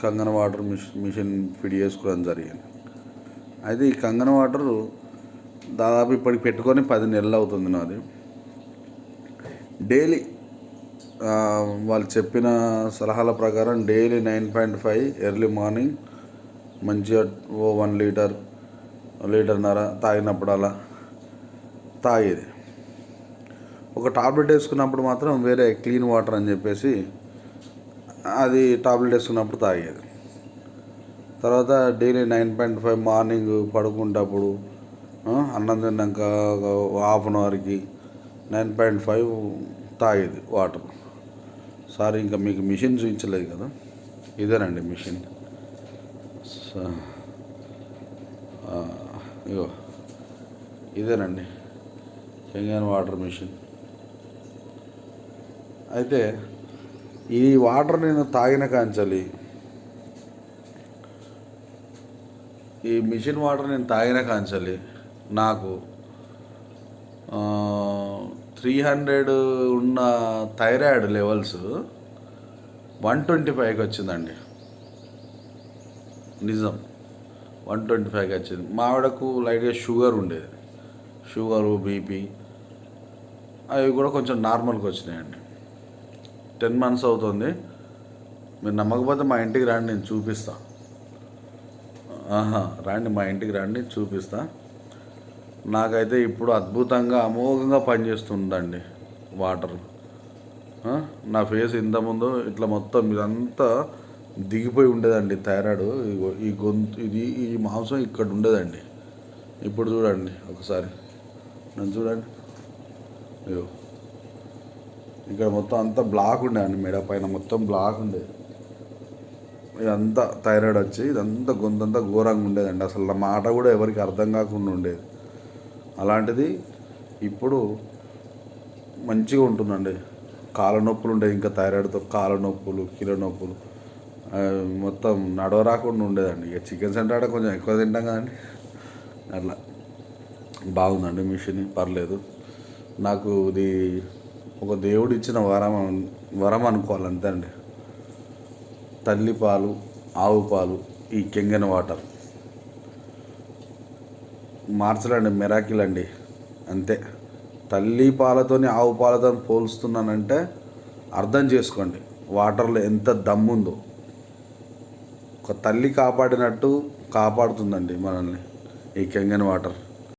Kangana water machine fit చేసుకోవడం జరిగింది. అయితే ఈ కంగన వాటరు దాదాపు ఇప్పటికి పెట్టుకొని 10 నెలలు అవుతుంది నాది. డైలీ వాళ్ళు చెప్పిన సలహాల ప్రకారం డైలీ 9.5 ఎర్లీ మార్నింగ్ మంచిగా 1 లీటర్ లీటర్న్నర తాగినప్పుడు అలా తాగేది. ఒక టాబ్లెట్ వేసుకున్నప్పుడు మాత్రం వేరే క్లీన్ వాటర్ అని చెప్పేసి అది టాబ్లెట్ వేసుకున్నప్పుడు తాగేది. తర్వాత డైలీ 9.5 మార్నింగ్ పడుకుంటప్పుడు అన్నం తిన్నాక హాఫ్ అన్ అవర్కి 9.5 తాగేది వాటర్. సార్ ఇంకా మీకు మిషన్ చూపించలేదు కదా, ఇదేనండి మిషన్. ఇగో ఇదేనండి కంగన వాటర్ మిషన్. అయితే ఈ వాటర్ నేను తాగిన కాంచలి, ఈ మిషన్ వాటర్ నేను తాగిన కాంచలి నాకు 300 ఉన్న థైరాయిడ్ లెవెల్స్ 125కి వచ్చిందండి. నిజం, 125కి వచ్చింది. మా ఆవిడకు లైట్గా షుగర్ ఉండేది, షుగరు బీపీ అవి కూడా కొంచెం నార్మల్కి వచ్చినాయండి. 10 months అవుతుంది. మీరు నమ్మకపోతే మా ఇంటికి రండి, నేను చూపిస్తా. రండి, మా ఇంటికి రండి, చూపిస్తా. నాకైతే ఇప్పుడు అద్భుతంగా అమోఘంగా పనిచేస్తుందండి వాటర్. నా ఫేస్ ఇంతకుముందు ఇట్లా మొత్తం ఇదంతా దిగిపోయి ఉండేదండి థైరాయిడ్. ఈ గొంతు ఈ మాంసం ఇక్కడ ఉండేదండి. ఇప్పుడు చూడండి ఒకసారి, నన్ను చూడండి. అయ్యో, ఇక్కడ మొత్తం అంతా బ్లాక్ ఉండేదండి, మెడ పైన మొత్తం బ్లాక్ ఉండేది. ఇదంతా థైరాయిడ్ వచ్చి ఇదంతా గొంతంతా ఘోరంగా ఉండేదండి. అసలు నా మాట కూడా ఎవరికి అర్థం కాకుండా ఉండేది. అలాంటిది ఇప్పుడు మంచిగా ఉంటుందండి. కాళ్ళ నొప్పులు ఉండేది, ఇంకా థైరాయిడ్తో కాళ్ళ నొప్పులు, కీళ్ళ నొప్పులు, మొత్తం నడవరాకుండా ఉండేదండి. ఇక చికెన్ సెంటర్ కొంచెం ఎక్కువ తింటాం కదండి, అట్లా. బాగుందండి మిషన్, పర్లేదు. నాకు ఇది ఒక దేవుడు ఇచ్చిన వరం అనుకోవాలి, అంతే అండి. తల్లి పాలు, ఆవు పాలు, ఈ కంగన వాటర్ మార్చలండి, మిరాకిల్ అండి, అంతే. తల్లి పాలతోని ఆవు పాలతో పోలుస్తున్నానంటే అర్థం చేసుకోండి వాటర్లో ఎంత దమ్ముందో. ఒక తల్లి కాపాడినట్టు కాపాడుతుందండి మనల్ని ఈ కంగన వాటర్.